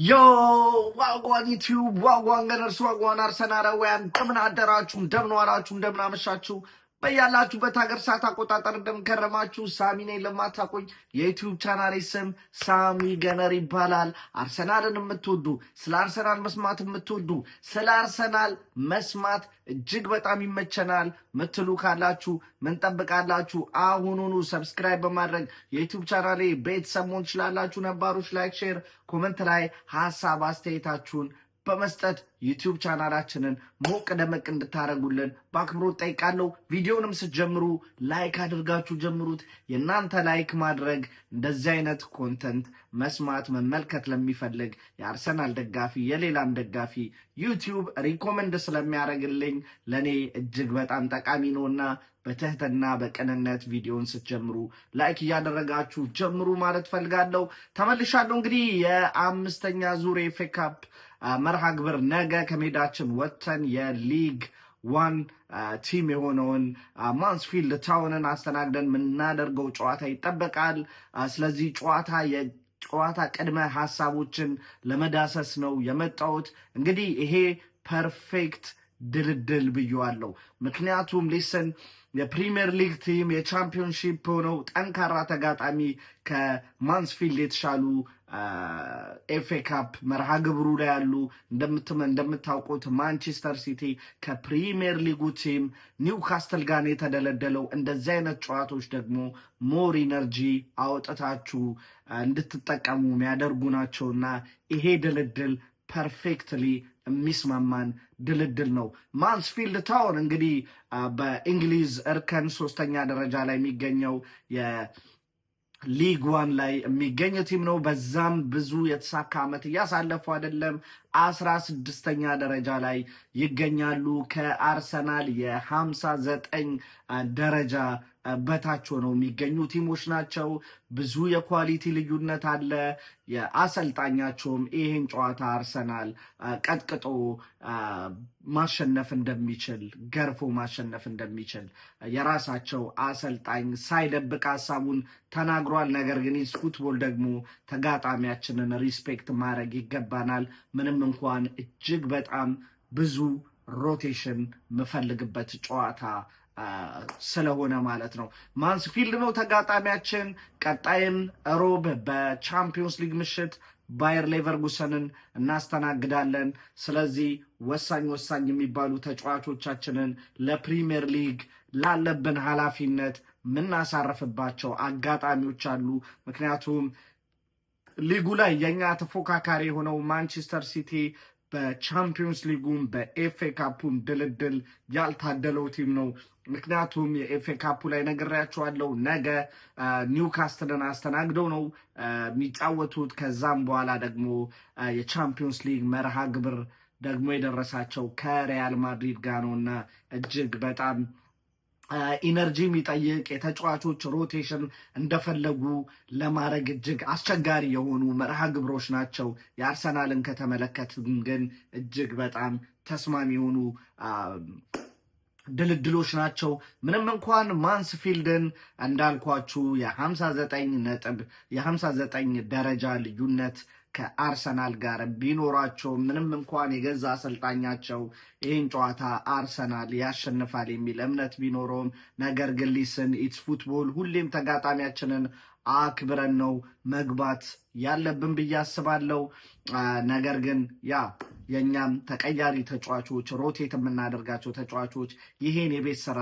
Yo, ዋጓን ዩቲዩብ ዋጓን ገነርስ ዋጓን አርሰናላውያን እንደምን አደራችሁ፣ እንደምን ዋላችሁ፣ እንደምን አመሻችሁ። በያላችሁበት ሀገር ሰዓት አቆጣጠር እንደምከረማችሁ። ሳሚ ነኝ። ለማታውቁኝ የዩቲዩብ ቻናሌ ስም ሳሚ ገነር ይባላል። አርሰናልን የምትወዱ ስለ አርሰናል መስማት የምትወዱ ስለ አርሰናል መስማት እጅግ በጣም ይመቸናል ምትሉ ካላችሁ ምን ጠብቃላችሁ? አሁኑኑ ሰብስክራይብ በማድረግ የዩቲዩብ ቻናሌ ቤተሰብ መሆን ትችላላችሁ። ነባሮች ላይክ፣ ሼር፣ ኮመንት ላይ ሀሳብ አስተያየታችሁን በመስጠት ዩቲዩብ ቻናላችንን ሞቅ ደመቅ እንድታረጉልን በአክብሮት ጠይቃለሁ። ቪዲዮንም ስትጀምሩ ላይክ አድርጋችሁ ጀምሩት። የእናንተ ላይክ ማድረግ እንደዚህ አይነት ኮንተንት መስማት መመልከት ለሚፈልግ የአርሰናል ደጋፊ የሌላም ደጋፊ ዩቲዩብ ሪኮመንድ ስለሚያደርግልኝ ለእኔ እጅግ በጣም ጠቃሚ ነውና በትህትና በቅንነት ቪዲዮን ስትጀምሩ ላይክ እያደረጋችሁ ጀምሩ ማለት ፈልጋለሁ። ተመልሻለሁ። እንግዲህ የአምስተኛ ዙር ኤፍኤ ካፕ መርሃ ግብር ነገ ከሜዳችን ወጥተን የሊግ ዋን ቲም የሆነውን ማንስፊልድ ታውንን አስተናግደን የምናደርገው ጨዋታ ይጠበቃል። ስለዚህ ጨዋታ ቅድመ ሀሳቦችን ለመዳሰስ ነው የመጣሁት። እንግዲህ ይሄ ፐርፌክት ድልድል ብዬዋለሁ። ምክንያቱም ሊስን የፕሪሚየር ሊግ ቲም የቻምፒዮንሺፕ ሆነው ጠንካራ ተጋጣሚ ከማንስፊልድ የተሻሉ ኤፍኤ ካፕ መርሃ ግብሩ ላይ ያሉ እንደምታውቁት ማንቸስተር ሲቲ ከፕሪሚየር ሊጉ ቲም ኒውካስትል ጋር የተደለደለው። እንደዚህ አይነት ጨዋታዎች ደግሞ ሞር ኢነርጂ አውጥታችሁ እንድትጠቀሙ የሚያደርጉ ናቸውና ይሄ ድልድል ፐርፌክትሊ የሚስማማን ድልድል ነው። ማንስፊልድ ታውን እንግዲህ በእንግሊዝ እርከን 3ኛ ደረጃ ላይ የሚገኘው ሊግ ዋን ላይ የሚገኝ ቲም ነው። በዛም ብዙ የተሳካ ዓመት እያሳለፉ አይደለም። 16ኛ ደረጃ ላይ ይገኛሉ። ከአርሰናል የ59 ደረጃ በታች ሆነው የሚገኙ ቲሞች ናቸው። ብዙ የኳሊቲ ልዩነት አለ። የአሰልጣኛቸውም ይህን ጨዋታ አርሰናል ቀጥቅጦ ማሸነፍ እንደሚችል ገርፎ ማሸነፍ እንደሚችል የራሳቸው አሰልጣኝ ሳይደብቅ ሀሳቡን ተናግሯል። ነገር ግን ፉትቦል ደግሞ ተጋጣሚያችንን ሪስፔክት ማድረግ ይገባናል፣ ምንም እንኳን እጅግ በጣም ብዙ ሮቴሽን የምፈልግበት ጨዋታ ስለሆነ ማለት ነው። ማንስፊልድ ነው ተጋጣሚያችን። ቀጣይም ሮብ በቻምፒዮንስ ሊግ ምሽት ባየር ሌቨርኩሰንን እናስተናግዳለን። ስለዚህ ወሳኝ የሚባሉ ተጫዋቾቻችንን ለፕሪሚየር ሊግ ላለብን ኃላፊነት የምናሳርፍባቸው አጋጣሚዎች አሉ። ምክንያቱም ሊጉ ላይ የኛ ተፎካካሪ የሆነው ማንቸስተር ሲቲ በቻምፒዮንስ ሊጉም በኤፍኤ ካፑም ድልድል ያልታደለው ቲም ነው። ምክንያቱም የኤፍኤ ካፑ ላይ ነግሬያቸዋለሁ፣ ነገ ኒውካስትልን አስተናግደው ነው የሚጫወቱት። ከዛም በኋላ ደግሞ የቻምፒዮንስ ሊግ መርሃ ግብር ደግሞ የደረሳቸው ከሪያል ማድሪድ ጋር ነውና እጅግ በጣም ኢነርጂ የሚጠይቅ የተጫዋቾች ሮቴሽን እንደፈለጉ ለማድረግ እጅግ አስቸጋሪ የሆኑ መርሃ ግብሮች ናቸው። የአርሰናልን ከተመለከትን ግን እጅግ በጣም ተስማሚ የሆኑ ድልድሎች ናቸው። ምንም እንኳን ማንስፊልድን እንዳልኳችሁ የ59 ደረጃ ልዩነት ከአርሰናል ጋር ቢኖራቸው ምንም እንኳን የገዛ አሰልጣኛቸው ይህን ጨዋታ አርሰናል ያሸንፋል የሚል እምነት ቢኖረውም፣ ነገር ግን ሊስን ኢትስ ፉትቦል ሁሌም ተጋጣሚያችንን አክብረን ነው መግባት ያለብን ብዬ አስባለሁ። ነገር ግን የእኛም ተቀያሪ ተጫዋቾች ሮቴት የምናደርጋቸው ተጫዋቾች ይሄን የቤት ስራ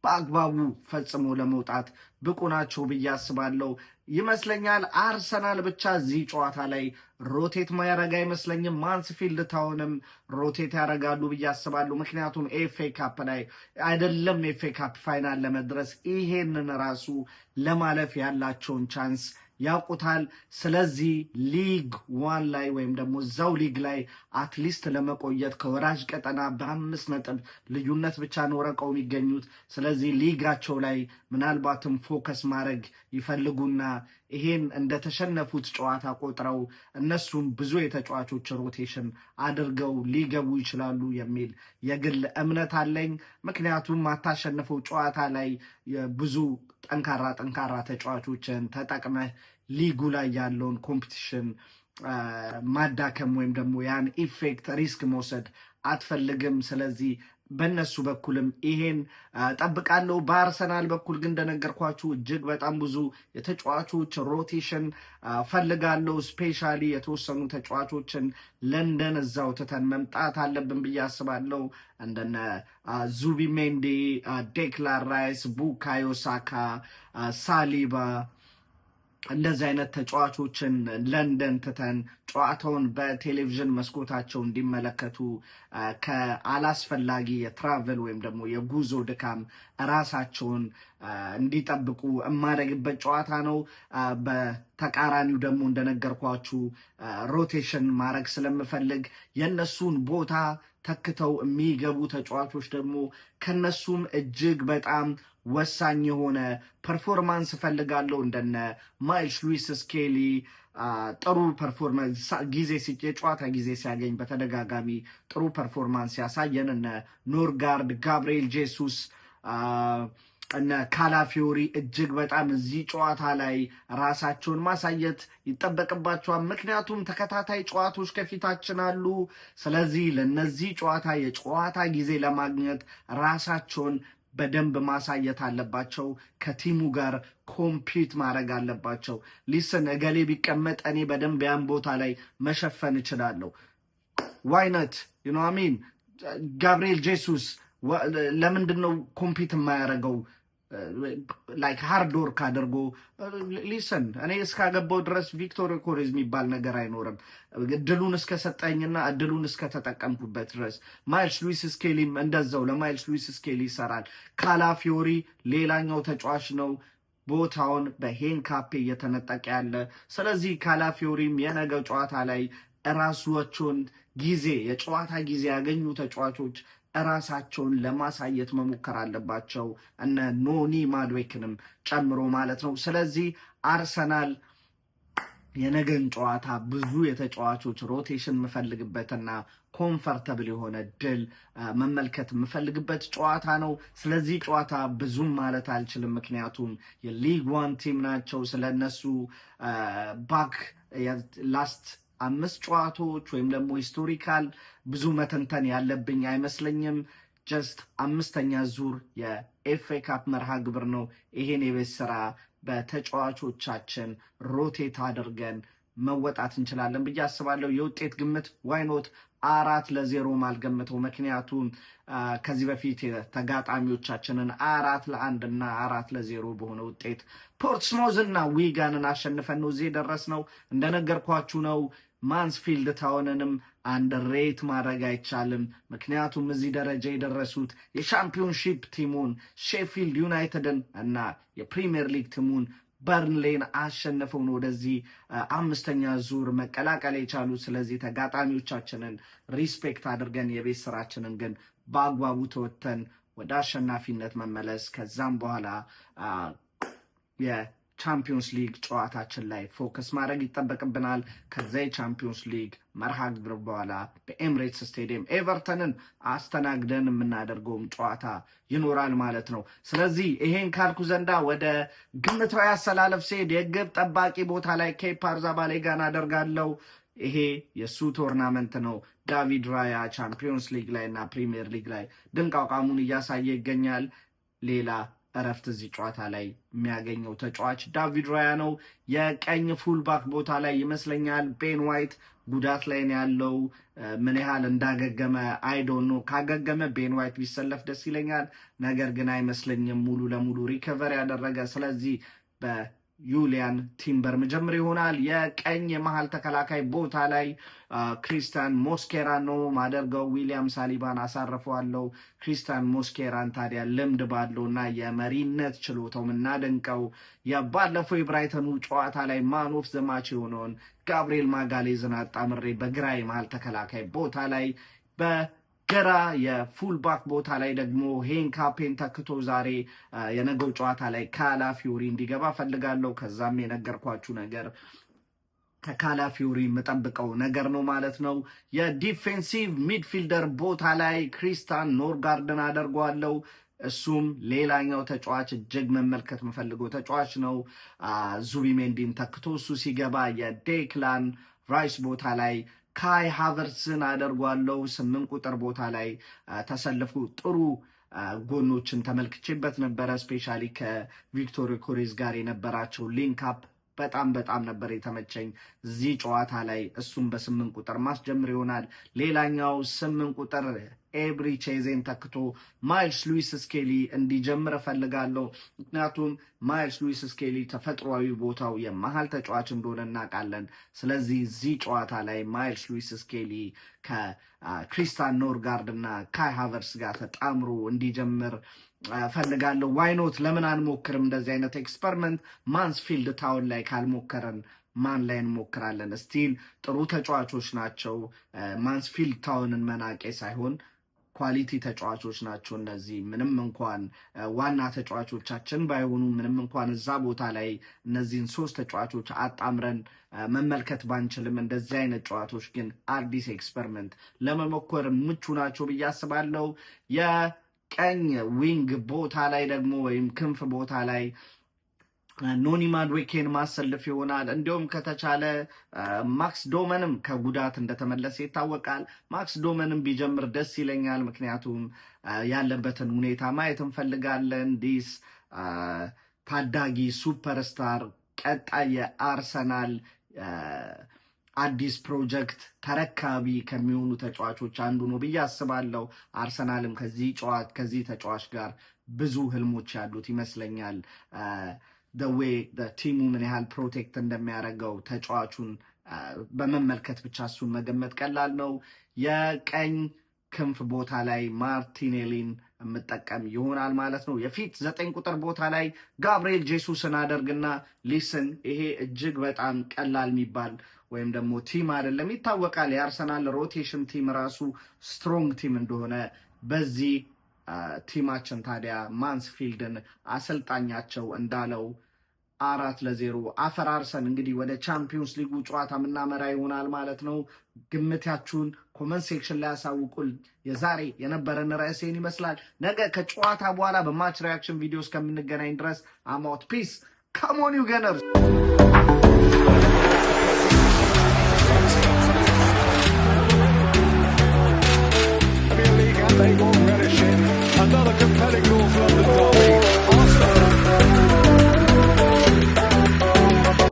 በአግባቡ ፈጽሞ ለመውጣት ብቁ ናቸው ብዬ አስባለሁ። ይመስለኛል አርሰናል ብቻ እዚህ ጨዋታ ላይ ሮቴት ማያረጋ አይመስለኝም። ማንስፊልድ ታውንም ሮቴት ያደርጋሉ ብዬ አስባለሁ። ምክንያቱም ኤፍኤ ካፕ ላይ አይደለም ኤፍኤ ካፕ ፋይናል ለመድረስ ይሄንን ራሱ ለማለፍ ያላቸውን ቻንስ ያውቁታል። ስለዚህ ሊግ ዋን ላይ ወይም ደግሞ እዛው ሊግ ላይ አትሊስት ለመቆየት ከወራጅ ቀጠና በ5 ነጥብ ልዩነት ብቻ ነው ረቀው የሚገኙት። ስለዚህ ሊጋቸው ላይ ምናልባትም ፎከስ ማድረግ ይፈልጉና ይሄን እንደተሸነፉት ጨዋታ ቆጥረው እነሱም ብዙ የተጫዋቾች ሮቴሽን አድርገው ሊገቡ ይችላሉ የሚል የግል እምነት አለኝ። ምክንያቱም ማታሸነፈው ጨዋታ ላይ ብዙ ጠንካራ ተጫዋቾችን ተጠቅመህ ሊጉ ላይ ያለውን ኮምፒቲሽን ማዳከም ወይም ደግሞ ያን ኢፌክት ሪስክ መውሰድ አትፈልግም። ስለዚህ በነሱ በኩልም ይሄን ጠብቃለሁ። በአርሰናል በኩል ግን እንደነገርኳችሁ እጅግ በጣም ብዙ የተጫዋቾች ሮቴሽን ፈልጋለሁ። ስፔሻሊ የተወሰኑ ተጫዋቾችን ለንደን እዛው ትተን መምጣት አለብን ብዬ አስባለሁ። እንደነ ዙቢሜንዲ፣ ዴክላን ራይስ፣ ቡካዮ ሳካ፣ ሳሊባ እንደዚህ አይነት ተጫዋቾችን ለንደን ትተን ጨዋታውን በቴሌቪዥን መስኮታቸው እንዲመለከቱ ከአላስፈላጊ የትራቨል ወይም ደግሞ የጉዞ ድካም ራሳቸውን እንዲጠብቁ የማደርግበት ጨዋታ ነው። በተቃራኒው ደግሞ እንደነገርኳችሁ ሮቴሽን ማድረግ ስለምፈልግ የነሱን ቦታ ተክተው የሚገቡ ተጫዋቾች ደግሞ ከነሱም እጅግ በጣም ወሳኝ የሆነ ፐርፎርማንስ እፈልጋለሁ። እንደነ ማይልስ ሉዊስ ስኬሊ ጥሩ ፐርፎርማንስ የጨዋታ ጊዜ ሲያገኝ በተደጋጋሚ ጥሩ ፐርፎርማንስ ያሳየን እነ ኖርጋርድ፣ ጋብርኤል ጄሱስ፣ እነ ካላፊዮሪ እጅግ በጣም እዚህ ጨዋታ ላይ ራሳቸውን ማሳየት ይጠበቅባቸዋል። ምክንያቱም ተከታታይ ጨዋታዎች ከፊታችን አሉ። ስለዚህ ለነዚህ የጨዋታ ጊዜ ለማግኘት ራሳቸውን በደንብ ማሳየት አለባቸው። ከቲሙ ጋር ኮምፒት ማድረግ አለባቸው። ሊስን እገሌ ቢቀመጥ እኔ በደንብ ያን ቦታ ላይ መሸፈን እችላለሁ። ዋይነት ዩኖሚን ጋብርኤል ጄሱስ ለምንድን ነው ኮምፒት የማያደርገው? ላይክ ሃርድ ወርክ አድርጎ ሊሰን እኔ እስካገባው ድረስ ቪክቶር ኮሬዝ የሚባል ነገር አይኖርም። እድሉን እስከሰጠኝና እድሉን እስከተጠቀምኩበት ድረስ ማይልስ ሉዊስ ስኬሊም እንደዛው ለማይልስ ሉዊስ ስኬሊ ይሰራል። ካላፊዮሪ ሌላኛው ተጫዋች ነው ቦታውን በሄንካፔ እየተነጠቀ ያለ። ስለዚህ ካላፊዮሪም የነገው ጨዋታ ላይ ራሳቸውን የጨዋታ ጊዜ ያገኙ ተጫዋቾች ራሳቸውን ለማሳየት መሞከር አለባቸው፣ እነ ኖኒ ማድዌክንም ጨምሮ ማለት ነው። ስለዚህ አርሰናል የነገን ጨዋታ ብዙ የተጫዋቾች ሮቴሽን የምፈልግበትና ኮምፈርተብል የሆነ ድል መመልከት የምፈልግበት ጨዋታ ነው። ስለዚህ ጨዋታ ብዙም ማለት አልችልም፣ ምክንያቱም የሊግ ዋን ቲም ናቸው። ስለነሱ ባክ ላስት 5 ጨዋታዎች ወይም ደግሞ ሂስቶሪካል ብዙ መተንተን ያለብኝ አይመስለኝም። ጀስት 5ኛ ዙር የኤፍኤ ካፕ መርሃ ግብር ነው። ይሄን የቤት ስራ በተጫዋቾቻችን ሮቴት አድርገን መወጣት እንችላለን ብዬ አስባለሁ። የውጤት ግምት ዋይኖት 4-0 ማልገምተው፣ ምክንያቱም ከዚህ በፊት ተጋጣሚዎቻችንን 4-1 እና 4-0 በሆነ ውጤት ፖርትስሞዝ እና ዊጋንን አሸንፈን ነው እዚህ የደረስነው። እንደነገርኳችሁ ነው ማንስፊልድ ታውንንም አንድ ሬት ማድረግ አይቻልም። ምክንያቱም እዚህ ደረጃ የደረሱት የሻምፒዮንሺፕ ቲሙን ሼፊልድ ዩናይትድን እና የፕሪሚየር ሊግ ቲሙን በርንሌን አሸንፈው ነው ወደዚህ 5ኛ ዙር መቀላቀል የቻሉት። ስለዚህ ተጋጣሚዎቻችንን ሪስፔክት አድርገን የቤት ስራችንን ግን በአግባቡ ተወጥተን ወደ አሸናፊነት መመለስ፣ ከዛም በኋላ የቻምፒዮንስ ሊግ ጨዋታችን ላይ ፎከስ ማድረግ ይጠበቅብናል። ከዛ የቻምፒዮንስ ሊግ መርሃ ግብር በኋላ በኤምሬትስ ስቴዲየም ኤቨርተንን አስተናግደን የምናደርገውም ጨዋታ ይኖራል ማለት ነው። ስለዚህ ይሄን ካልኩ ዘንዳ ወደ ግምታዊ አሰላለፍ ሲሄድ የግብ ጠባቂ ቦታ ላይ ኬፓ አሪዛባላጋን አደርጋለሁ። ይሄ የሱ ቶርናመንት ነው። ዳቪድ ራያ ቻምፒዮንስ ሊግ ላይ እና ፕሪሚየር ሊግ ላይ ድንቅ አቋሙን እያሳየ ይገኛል። ሌላ እረፍት እዚህ ጨዋታ ላይ የሚያገኘው ተጫዋች ዳቪድ ራያ ነው። የቀኝ ፉልባክ ቦታ ላይ ይመስለኛል ቤን ዋይት ጉዳት ላይ ነው ያለው። ምን ያህል እንዳገገመ አይዶን ነው። ካገገመ ቤን ዋይት ቢሰለፍ ደስ ይለኛል፣ ነገር ግን አይመስለኝም ሙሉ ለሙሉ ሪከቨር ያደረገ። ስለዚህ ዩሊያን ቲምበር መጀመር ይሆናል። የቀኝ የመሃል ተከላካይ ቦታ ላይ ክሪስቲያን ሞስኬራ ነው ማደርገው። ዊሊያም ሳሊባን አሳርፈዋለሁ። ክሪስቲያን ሞስኬራን ታዲያ ልምድ ባለውና የመሪነት ችሎታው የምናደንቀው የባለፈው የብራይተኑ ጨዋታ ላይ ማን ኦፍ ዘ ማች የሆነውን ጋብሪኤል ማጋሌዝን አጣምሬ በግራ የመሃል ተከላካይ ቦታ ላይ ግራ የፉልባክ ቦታ ላይ ደግሞ ሄንካፔን ተክቶ ዛሬ የነገው ጨዋታ ላይ ካላፊዮሪ እንዲገባ ፈልጋለሁ። ከዛም የነገርኳችሁ ነገር ከካላፊዮሪ የምጠብቀው ነገር ነው ማለት ነው። የዲፌንሲቭ ሚድፊልደር ቦታ ላይ ክሪስቲያን ኖርጋርድን አደርገዋለሁ። እሱም ሌላኛው ተጫዋች እጅግ መመልከት የምፈልገው ተጫዋች ነው። ዙቢሜንዲን ተክቶ እሱ ሲገባ የዴክላን ራይስ ቦታ ላይ ካይ ሃቨርትዝን አደርጓለሁ 8 ቁጥር ቦታ ላይ ተሰልፎ ጥሩ ጎኖችን ተመልክቼበት ነበረ። ስፔሻሊ ከቪክቶር ዮኬሬስ ጋር የነበራቸው ሊንክ አፕ በጣም ነበር የተመቸኝ። እዚህ ጨዋታ ላይ እሱም በ8 ቁጥር ማስጀምር ይሆናል። ሌላኛው 8 ቁጥር ኤብሪ ቼዜን ተክቶ ማይልስ ሉዊስ ስኬሊ እንዲጀምር እፈልጋለሁ። ምክንያቱም ማይልስ ሉዊስ ስኬሊ ተፈጥሯዊ ቦታው የመሃል ተጫዋች እንደሆነ እናውቃለን። ስለዚህ እዚህ ጨዋታ ላይ ማይልስ ሉዊስ ስኬሊ ከክሪስቲያን ኖርጋርድ እና ካይ ሃቨርትዝ ጋር ተጣምሮ እንዲጀምር ፈልጋለሁ። ዋይኖት ለምን አንሞክርም? እንደዚህ አይነት ኤክስፐሪመንት ማንስፊልድ ታውን ላይ ካልሞከረን ማን ላይ እንሞክራለን? ስቲል ጥሩ ተጫዋቾች ናቸው። ማንስፊልድ ታውንን መናቄ ሳይሆን ኳሊቲ ተጫዋቾች ናቸው እነዚህ። ምንም እንኳን ዋና ተጫዋቾቻችን ባይሆኑ፣ ምንም እንኳን እዛ ቦታ ላይ እነዚህን 3 ተጫዋቾች አጣምረን መመልከት ባንችልም፣ እንደዚህ አይነት ጨዋታዎች ግን አዲስ ኤክስፐሪመንት ለመሞከር ምቹ ናቸው ብዬ አስባለሁ። የቀኝ ዊንግ ቦታ ላይ ደግሞ ወይም ክንፍ ቦታ ላይ ኖኒ ማድዌኬን ማሰልፍ ይሆናል። እንዲሁም ከተቻለ ማክስ ዶመንም ከጉዳት እንደተመለሰ ይታወቃል። ማክስ ዶመንም ቢጀምር ደስ ይለኛል፣ ምክንያቱም ያለበትን ሁኔታ ማየት እንፈልጋለን። ዲስ ታዳጊ ሱፐርስታር ቀጣይ የአርሰናል አዲስ ፕሮጀክት ተረካቢ ከሚሆኑ ተጫዋቾች አንዱ ነው ብዬ አስባለሁ። አርሰናልም ከዚህ ተጫዋች ጋር ብዙ ህልሞች ያሉት ይመስለኛል። ቲሙ ምን ያህል ፕሮቴክት እንደሚያደርገው ተጫዋቹን በመመልከት ብቻ እሱን መገመት ቀላል ነው። የቀኝ ክንፍ ቦታ ላይ ማርቲኔሊን የምጠቀም ይሆናል ማለት ነው። የፊት 9 ቁጥር ቦታ ላይ ጋብርኤል ጄሱስን አደርግና ሊስን። ይሄ እጅግ በጣም ቀላል የሚባል ወይም ደግሞ ቲም አይደለም፣ ይታወቃል። የአርሰናል ሮቴሽን ቲም ራሱ ስትሮንግ ቲም እንደሆነ በዚህ ቲማችን ታዲያ ማንስፊልድን አሰልጣኛቸው እንዳለው 4-0 አፈራርሰን እንግዲህ ወደ ቻምፒዮንስ ሊጉ ጨዋታ የምናመራ ይሆናል ማለት ነው። ግምታችሁን ኮመንት ሴክሽን ላይ ያሳውቁል። የዛሬ የነበረን ርዕሴን ይመስላል። ነገ ከጨዋታ በኋላ በማች ሪያክሽን ቪዲዮ እስከምንገናኝ ድረስ አማውት ፒስ ካሞን ዩ ገነርስ